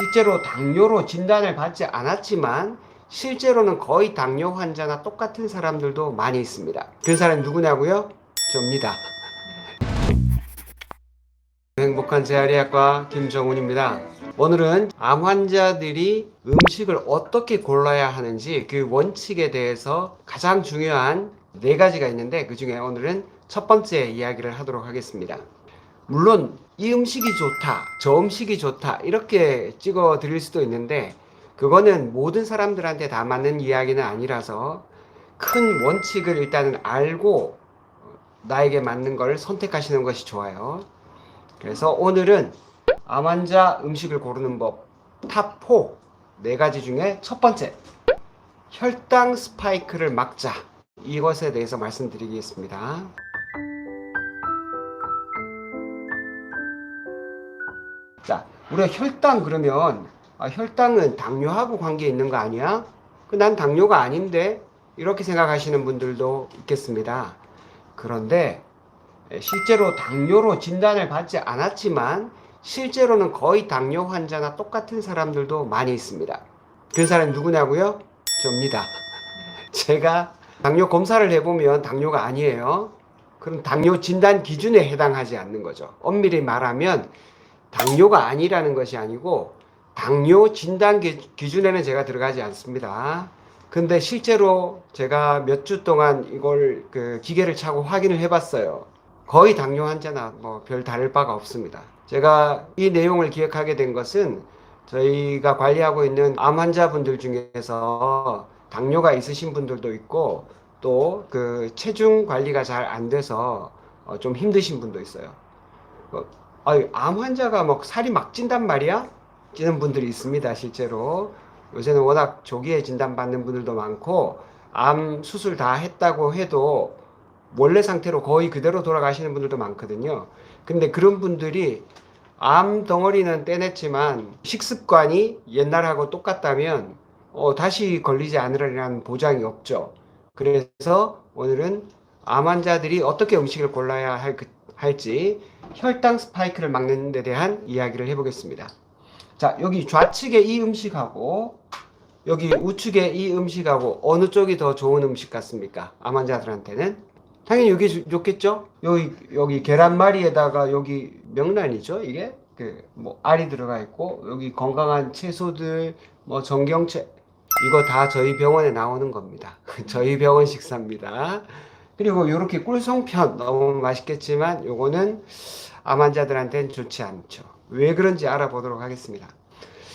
실제로 당뇨로 진단을 받지 않았지만 실제로는 거의 당뇨 환자나 똑같은 사람들도 많이 있습니다. 그 사람이 누구냐고요? 접니다. 행복한 재활의학과 김정훈입니다. 오늘은 암 환자들이 음식을 어떻게 골라야 하는지 그 원칙에 대해서 가장 중요한 네 가지가 있는데, 그 중에 오늘은 첫 번째 이야기를 하도록 하겠습니다. 물론 이 음식이 좋다, 저 음식이 좋다 이렇게 찍어 드릴 수도 있는데, 그거는 모든 사람들한테 다 맞는 이야기는 아니라서 큰 원칙을 일단은 알고 나에게 맞는 걸 선택하시는 것이 좋아요. 그래서 오늘은 암 환자 음식을 고르는 법 탑4 네 가지 중에 첫 번째, 혈당 스파이크를 막자, 이것에 대해서 말씀드리겠습니다. 자, 우리가 혈당 그러면 혈당은 당뇨하고 관계 있는 거 아니야? 난 당뇨가 아닌데 이렇게 생각하시는 분들도 있겠습니다. 그런데 실제로 당뇨로 진단을 받지 않았지만 실제로는 거의 당뇨 환자나 똑같은 사람들도 많이 있습니다. 그 사람이 누구냐고요? 접니다. 제가 당뇨 검사를 해보면 당뇨가 아니에요. 그럼 당뇨 진단 기준에 해당하지 않는 거죠. 엄밀히 말하면 당뇨가 아니라는 것이 아니고 당뇨 진단 기준에는 제가 들어가지 않습니다. 근데 실제로 제가 몇 주 동안 이걸 기계를 차고 확인을 해봤어요. 거의 당뇨 환자나 뭐 별 다를 바가 없습니다. 제가 이 내용을 기억하게 된 것은 저희가 관리하고 있는 암 환자분들 중에서 당뇨가 있으신 분들도 있고 또 체중 관리가 잘 안 돼서 좀 힘드신 분도 있어요. 암 환자가 뭐 살이 막 찐단 말이야? 찌는 분들이 있습니다, 실제로. 요새는 워낙 조기에 진단받는 분들도 많고, 암 수술 다 했다고 해도 원래 상태로 거의 그대로 돌아가시는 분들도 많거든요. 근데 그런 분들이 암 덩어리는 떼냈지만 식습관이 옛날하고 똑같다면 다시 걸리지 않으리라는 보장이 없죠. 그래서 오늘은 암 환자들이 어떻게 음식을 골라야 할지 혈당 스파이크를 막는 데 대한 이야기를 해보겠습니다. 자, 여기 좌측에 이 음식하고 여기 우측에 이 음식하고 어느 쪽이 더 좋은 음식 같습니까? 암 환자들한테는? 당연히 여기 좋겠죠? 여기 계란말이에다가 여기 명란이죠, 이게? 뭐 알이 들어가 있고 여기 건강한 채소들, 뭐 정경채, 이거 다 저희 병원에 나오는 겁니다. 저희 병원 식사입니다. 그리고 이렇게 꿀송편 너무 맛있겠지만 요거는 암 환자들한테는 좋지 않죠. 왜 그런지 알아보도록 하겠습니다.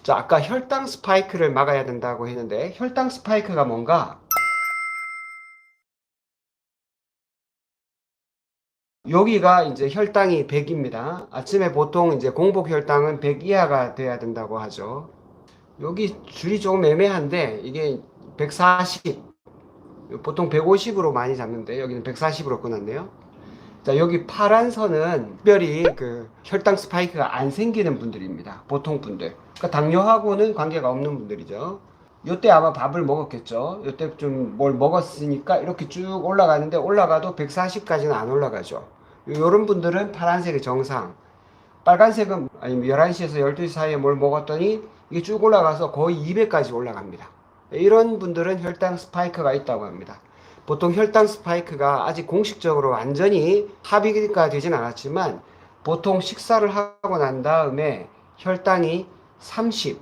자, 아까 혈당 스파이크를 막아야 된다고 했는데 혈당 스파이크가 뭔가? 여기가 이제 혈당이 100입니다. 아침에 보통 이제 공복 혈당은 100 이하가 돼야 된다고 하죠. 여기 줄이 조금 애매한데 이게 140, 보통 150으로 많이 잡는데 여기는 140으로 끊었네요. 자, 여기 파란 선은 특별히 혈당 스파이크가 안 생기는 분들입니다. 보통 분들. 그러니까 당뇨하고는 관계가 없는 분들이죠. 요때 아마 밥을 먹었겠죠. 요때 좀 뭘 먹었으니까 이렇게 쭉 올라가는데 올라가도 140까지는 안 올라가죠. 요런 분들은 파란색이 정상. 빨간색은 아니면 11시에서 12시 사이에 뭘 먹었더니 이게 쭉 올라가서 거의 200까지 올라갑니다. 이런 분들은 혈당 스파이크가 있다고 합니다. 보통 혈당 스파이크가 아직 공식적으로 완전히 합의가 되진 않았지만 보통 식사를 하고 난 다음에 혈당이 30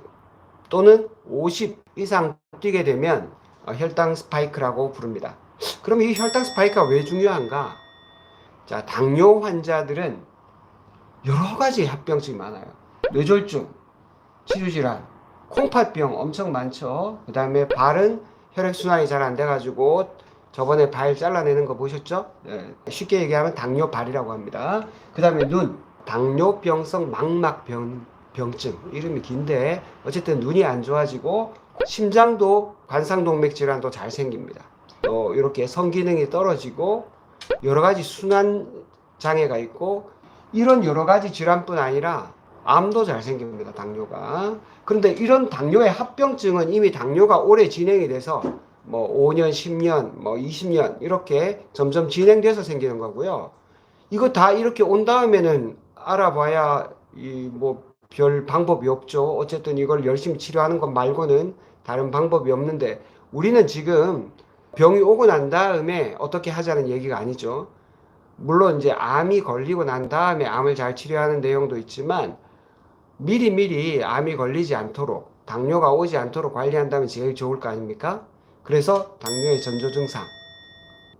또는 50 이상 뛰게 되면 혈당 스파이크라고 부릅니다. 그럼 이 혈당 스파이크가 왜 중요한가? 자, 당뇨 환자들은 여러 가지 합병증이 많아요. 뇌졸중, 치주질환, 콩팥병 엄청 많죠. 그 다음에 발은 혈액순환이 잘 안 돼가지고 저번에 발 잘라내는 거 보셨죠? 쉽게 얘기하면 당뇨발이라고 합니다. 그 다음에 눈, 당뇨병성 망막병증, 이름이 긴데 어쨌든 눈이 안 좋아지고 심장도 관상동맥 질환도 잘 생깁니다. 또 이렇게 성기능이 떨어지고 여러 가지 순환 장애가 있고 이런 여러 가지 질환뿐 아니라 암도 잘 생깁니다, 당뇨가. 그런데 이런 당뇨의 합병증은 이미 당뇨가 오래 진행이 돼서 뭐 5년, 10년, 뭐 20년 이렇게 점점 진행돼서 생기는 거고요. 이거 다 이렇게 온 다음에는 알아봐야 이 뭐 별 방법이 없죠. 어쨌든 이걸 열심히 치료하는 것 말고는 다른 방법이 없는데, 우리는 지금 병이 오고 난 다음에 어떻게 하자는 얘기가 아니죠. 물론 이제 암이 걸리고 난 다음에 암을 잘 치료하는 내용도 있지만, 미리미리 암이 걸리지 않도록, 당뇨가 오지 않도록 관리한다면 제일 좋을 거 아닙니까? 그래서 당뇨의 전조 증상,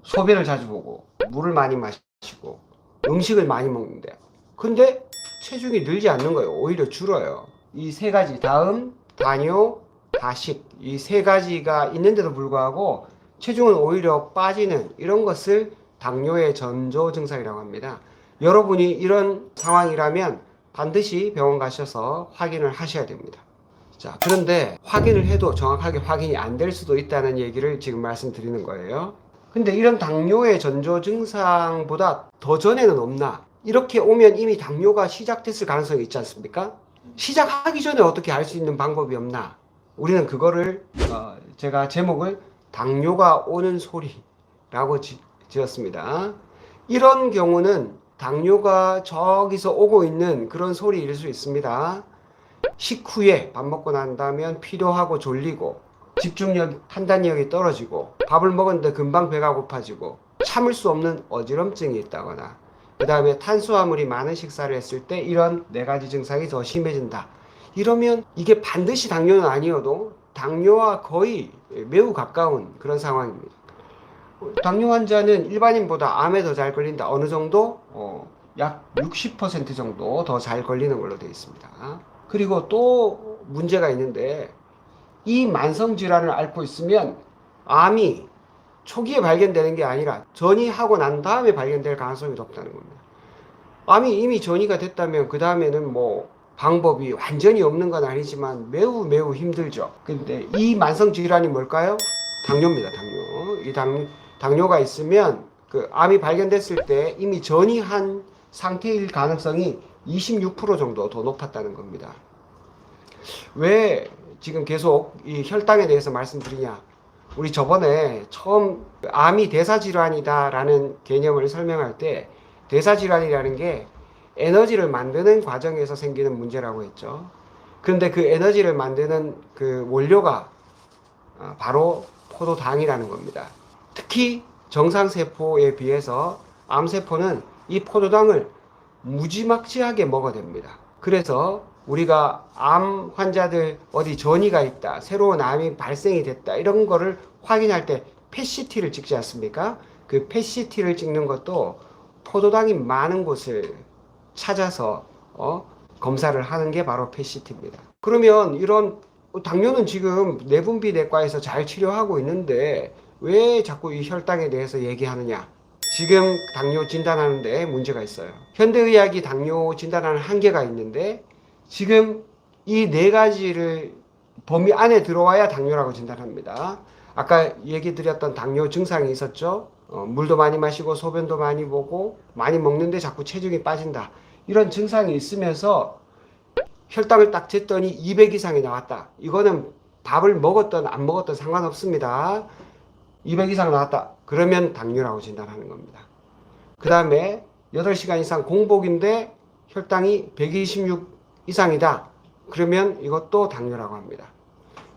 소변을 자주 보고 물을 많이 마시고 음식을 많이 먹는데, 근데 체중이 늘지 않는 거예요. 오히려 줄어요. 이 세 가지, 다음, 당뇨, 다식, 이 세 가지가 있는데도 불구하고 체중은 오히려 빠지는, 이런 것을 당뇨의 전조 증상이라고 합니다. 여러분이 이런 상황이라면 반드시 병원 가셔서 확인을 하셔야 됩니다. 자, 그런데 확인을 해도 정확하게 확인이 안 될 수도 있다는 얘기를 지금 말씀드리는 거예요. 근데 이런 당뇨의 전조 증상보다 더 전에는 없나? 이렇게 오면 이미 당뇨가 시작됐을 가능성이 있지 않습니까? 시작하기 전에 어떻게 알 수 있는 방법이 없나? 우리는 그거를 제가 제목을 당뇨가 오는 소리라고 지었습니다. 이런 경우는 당뇨가 저기서 오고 있는 그런 소리일 수 있습니다. 식후에 밥 먹고 난다면 피로하고 졸리고 집중력, 판단력이 떨어지고 밥을 먹었는데 금방 배가 고파지고 참을 수 없는 어지럼증이 있다거나, 그 다음에 탄수화물이 많은 식사를 했을 때 이런 네 가지 증상이 더 심해진다. 이러면 이게 반드시 당뇨는 아니어도 당뇨와 거의 매우 가까운 그런 상황입니다. 당뇨 환자는 일반인보다 암에 더 잘 걸린다. 어느 정도? 약 60% 정도 더 잘 걸리는 걸로 되어 있습니다. 그리고 또 문제가 있는데, 이 만성 질환을 앓고 있으면 암이 초기에 발견되는 게 아니라 전이하고 난 다음에 발견될 가능성이 높다는 겁니다. 암이 이미 전이가 됐다면 그 다음에는 뭐 방법이 완전히 없는 건 아니지만 매우 매우 힘들죠. 근데 이 만성 질환이 뭘까요? 당뇨입니다. 당뇨. 당뇨가 있으면 그 암이 발견됐을 때 이미 전이한 상태일 가능성이 26% 정도 더 높았다는 겁니다. 왜 지금 계속 이 혈당에 대해서 말씀드리냐? 우리 저번에 처음 암이 대사질환이다라는 개념을 설명할 때, 대사질환이라는 게 에너지를 만드는 과정에서 생기는 문제라고 했죠. 그런데 그 에너지를 만드는 그 원료가 바로 포도당이라는 겁니다. 특히 정상세포에 비해서 암세포는 이 포도당을 무지막지하게 먹어댑니다. 그래서 우리가 암 환자들 어디 전이가 있다, 새로운 암이 발생이 됐다, 이런 거를 확인할 때 펫CT를 찍지 않습니까? 그 펫CT를 찍는 것도 포도당이 많은 곳을 찾아서 검사를 하는 게 바로 펫CT입니다. 그러면 이런 당뇨는 지금 내분비내과에서 잘 치료하고 있는데 왜 자꾸 이 혈당에 대해서 얘기하느냐? 지금 당뇨 진단하는데 문제가 있어요. 현대의학이 당뇨 진단하는 한계가 있는데, 지금 이 네 가지를 범위 안에 들어와야 당뇨라고 진단합니다. 아까 얘기 드렸던 당뇨 증상이 있었죠. 물도 많이 마시고 소변도 많이 보고 많이 먹는데 자꾸 체중이 빠진다. 이런 증상이 있으면서 혈당을 딱 쟀더니 200 이상이 나왔다. 이거는 밥을 먹었던 안 먹었던 상관없습니다. 200 이상 나왔다. 그러면 당뇨라고 진단하는 겁니다. 그 다음에 8시간 이상 공복인데 혈당이 126 이상이다. 그러면 이것도 당뇨라고 합니다.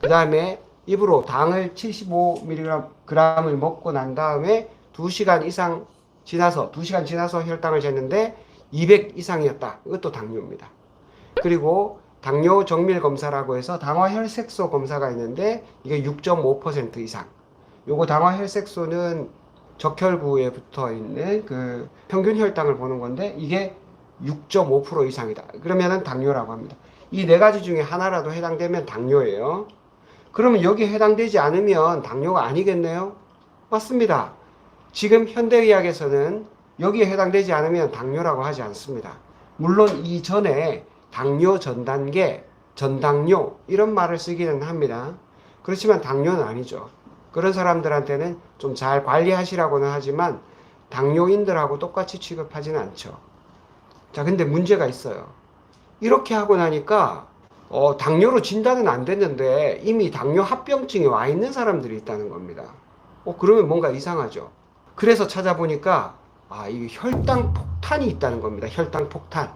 그 다음에 입으로 당을 75mg을 먹고 난 다음에 2시간 이상 지나서 2시간 지나서 혈당을 쟀는데 200 이상이었다. 이것도 당뇨입니다. 그리고 당뇨 정밀 검사라고 해서 당화혈색소 검사가 있는데 이게 6.5% 이상. 요거 당화혈색소는 적혈구에 붙어 있는 그 평균 혈당을 보는 건데 이게 6.5% 이상이다. 그러면은 당뇨라고 합니다. 이 네 가지 중에 하나라도 해당되면 당뇨예요. 그러면 여기에 해당되지 않으면 당뇨가 아니겠네요? 맞습니다. 지금 현대의학에서는 여기에 해당되지 않으면 당뇨라고 하지 않습니다. 물론 이전에 당뇨 전 단계, 전당뇨 이런 말을 쓰기는 합니다. 그렇지만 당뇨는 아니죠. 그런 사람들한테는 좀 잘 관리하시라고는 하지만 당뇨인들하고 똑같이 취급하지는 않죠. 자, 근데 문제가 있어요. 이렇게 하고 나니까 당뇨로 진단은 안 됐는데 이미 당뇨 합병증이 와 있는 사람들이 있다는 겁니다. 그러면 뭔가 이상하죠. 그래서 찾아보니까 이게 혈당 폭탄이 있다는 겁니다. 혈당 폭탄.